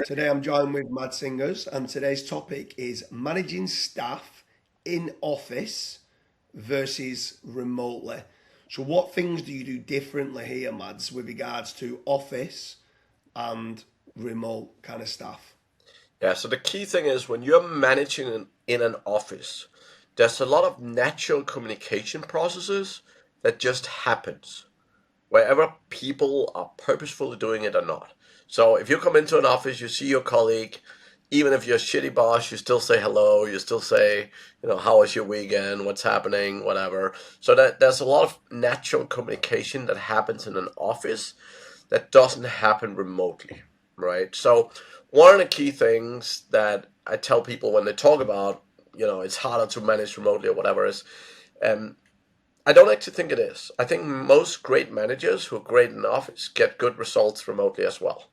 Today I'm joined with Mad Singers, and today's topic is managing staff in office versus remotely. So, what things do you do differently here, Mads, with regards to office and remote kind of staff? Yeah, so the key thing is when you're managing in an office, there's a lot of natural communication processes that just happens wherever people are purposefully doing it or not. So if you come into an office, you see your colleague, even if you're a shitty boss, you still say hello, you still say, how was your weekend, what's happening, whatever. So that there's a lot of natural communication that happens in an office that doesn't happen remotely, right? So one of the key things that I tell people when they talk about, it's harder to manage remotely or whatever is, um, I don't actually think it is. I think most great managers who are great in the office get good results remotely as well.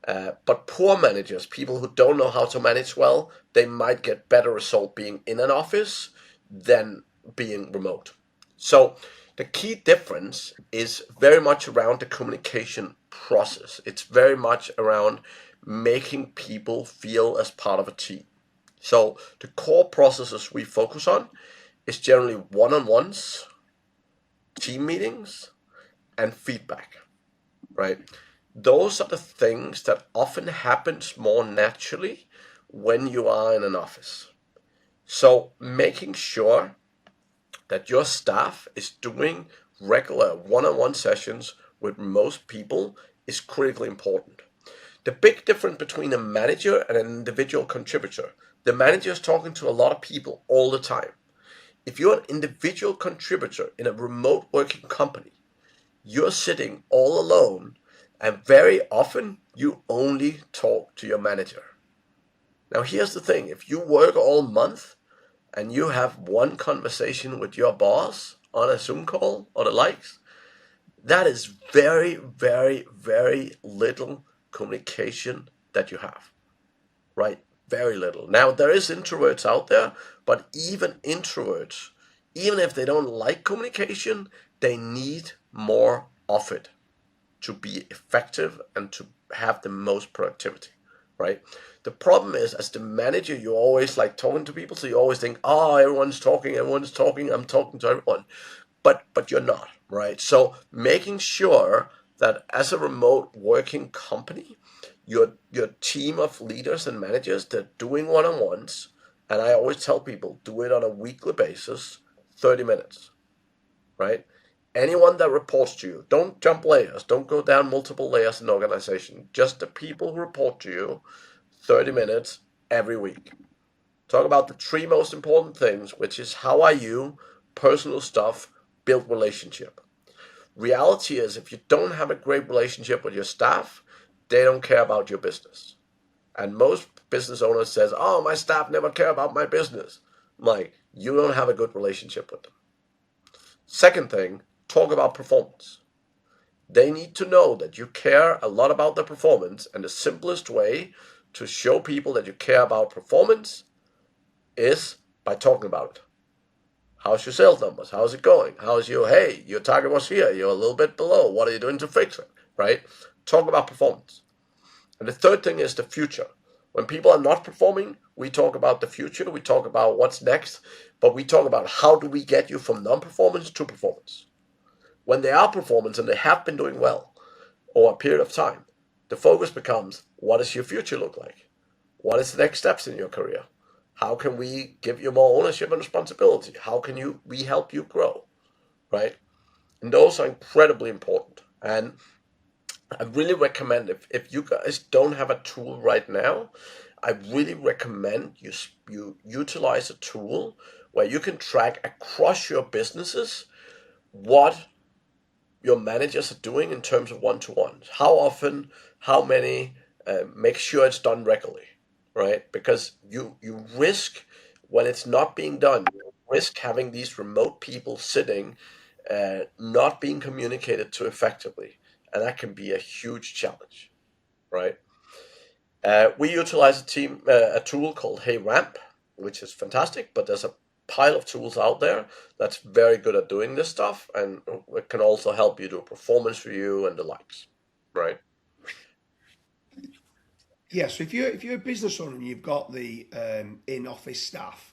But poor managers, people who don't know how to manage well, they might get better result being in an office than being remote. So the key difference is very much around the communication process. It's very much around making people feel as part of a team. So the core processes we focus on is generally one-on-ones, team meetings, and feedback, right? Those are the things that often happens more naturally when you are in an office. So making sure that your staff is doing regular one-on-one sessions with most people is critically important. The big difference between a manager and an individual contributor, the manager is talking to a lot of people all the time. If you're an individual contributor in a remote working company, you're sitting all alone, and very often you only talk to your manager. Now, here's the thing, if you work all month and you have one conversation with your boss on a Zoom call or the likes, that is very, very, very little communication that you have, right? Very little. Now, there is introverts out there, but even introverts, even if they don't like communication, they need more of it to be effective and to have the most productivity, right? The problem is, as the manager, you're always like talking to people, so you always think, oh, everyone's talking, I'm talking to everyone, but you're not, right? So making sure that as a remote working company, your team of leaders and managers, they're doing one-on-ones, and I always tell people do it on a weekly basis, 30 minutes, right? Anyone that reports to you, don't jump layers, don't go down multiple layers in the organization. Just the people who report to you, 30 minutes every week. Talk about the three most important things, which is how are you, personal stuff, build relationship. Reality is if you don't have a great relationship with your staff, they don't care about your business. And most business owners says, "Oh, my staff never care about my business." I'm like, you don't have a good relationship with them. Second thing, talk about performance. They need to know that you care a lot about their performance, and the simplest way to show people that you care about performance is by talking about it. How's your sales numbers? How's it going? How's your, hey, your target was here, you're a little bit below. What are you doing to fix it? Right? Talk about performance. And the third thing is the future. When people are not performing, we talk about the future, we talk about what's next, but we talk about how do we get you from non-performance to performance. When they are performance and they have been doing well over a period of time, the focus becomes what does your future look like? What is the next steps in your career? How can we give you more ownership and responsibility? How can we help you grow? Right? And those are incredibly important. And I really recommend if you guys don't have a tool right now, I really recommend you utilize a tool where you can track across your businesses what your managers are doing in terms of one-to-ones. How often, how many, make sure it's done regularly, right? Because you risk when it's not being done, you risk having these remote people sitting, not being communicated to effectively, and that can be a huge challenge, right? We utilize a tool called Hey Ramp, which is fantastic, but there's a pile of tools out there that's very good at doing this stuff, and it can also help you do a performance review and the likes, right? Yeah, so if you're a business owner and you've got the in-office staff,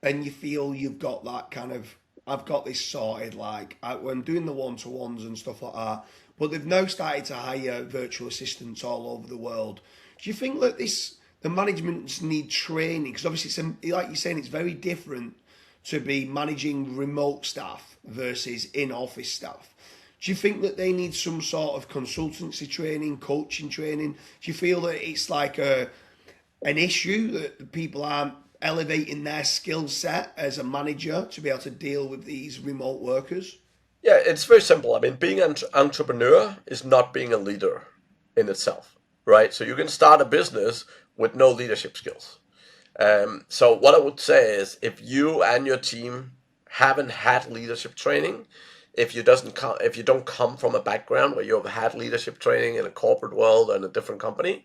and you feel you've got that kind of, I've got this sorted, like when doing the one-to-ones and stuff like that, but they've now started to hire virtual assistants all over the world. Do you think that the managements need training? Because obviously, like you're saying, it's very different to be managing remote staff versus in-office staff. Do you think that they need some sort of consultancy training, coaching training? Do you feel that it's like an issue that people aren't elevating their skill set as a manager to be able to deal with these remote workers? Yeah, it's very simple. I mean, being an entrepreneur is not being a leader in itself, right? So you can start a business with no leadership skills. So what I would say is, if you and your team haven't had leadership training, if you don't come from a background where you've had leadership training in a corporate world and a different company,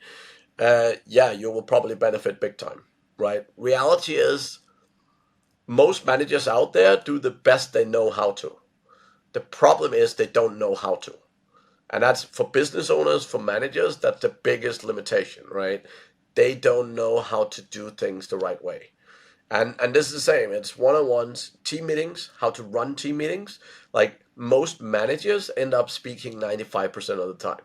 yeah, you will probably benefit big time, right? Reality is, most managers out there do the best they know how to. The problem is they don't know how to. And that's for business owners, for managers, that's the biggest limitation, right? They don't know how to do things the right way. And this is the same. It's one-on-ones, team meetings, how to run team meetings. Like, most managers end up speaking 95% of the time.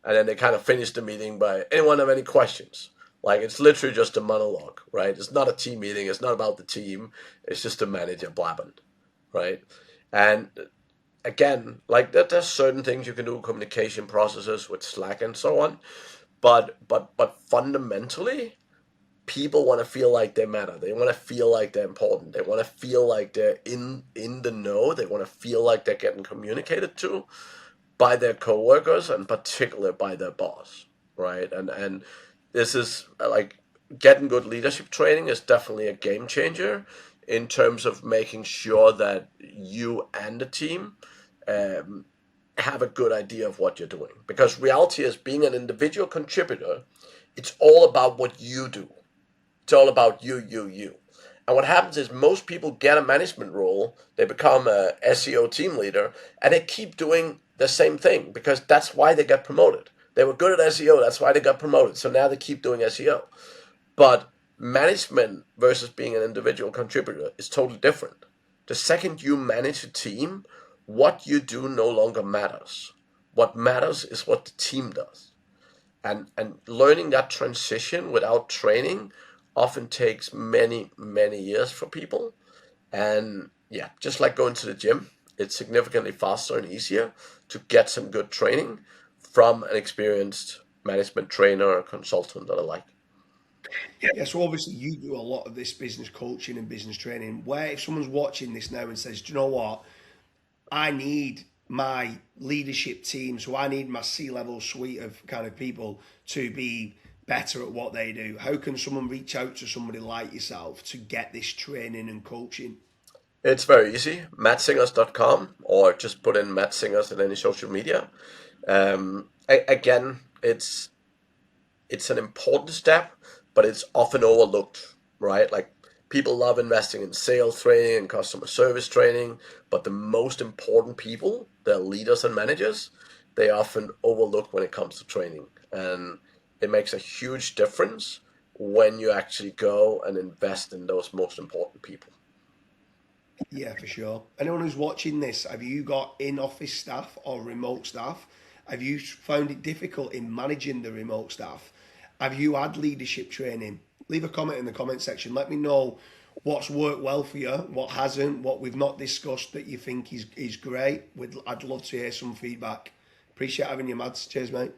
And then they kind of finish the meeting by, anyone have any questions? Like, it's literally just a monologue, right? It's not a team meeting. It's not about the team. It's just a manager blabbing, right? And again, like, there's certain things you can do, communication processes with Slack and so on. But fundamentally, people want to feel like they matter. They want to feel like they're important. They want to feel like they're in the know. They want to feel like they're getting communicated to by their coworkers, and particularly by their boss, right? And this is like, getting good leadership training is definitely a game changer in terms of making sure that you and the team um, have a good idea of what you're doing. Because reality is, being an individual contributor, it's all about what you do. It's all about you. And what happens is, most people get a management role, they become a SEO team leader, and they keep doing the same thing because that's why they got promoted. They were good at SEO, that's why they got promoted. So now they keep doing SEO. But management versus being an individual contributor is totally different. The second you manage a team, what you do no longer matters. What matters is what the team does. And learning that transition without training often takes many years for people. And yeah, just like going to the gym, it's significantly faster and easier to get some good training from an experienced management trainer or consultant that I like. Yeah, so obviously you do a lot of this business coaching and business training. Where if someone's watching this now and says, "Do you know what? I need my leadership team, so I need my C-level suite of kind of people to be better at what they do." How can someone reach out to somebody like yourself to get this training and coaching? It's very easy. mattsingers.com, or just put in Matt Singers in any social media. Again, it's an important step, but it's often overlooked, right? Like, people love investing in sales training and customer service training, but the most important people, the leaders and managers, they often overlook when it comes to training. And it makes a huge difference when you actually go and invest in those most important people. Yeah, for sure. Anyone who's watching this, have you got in-office staff or remote staff? Have you found it difficult in managing the remote staff? Have you had leadership training? Leave a comment in the comment section. Let me know what's worked well for you, what hasn't, what we've not discussed that you think is great. I'd love to hear some feedback. Appreciate having you, Mads. Cheers, mate.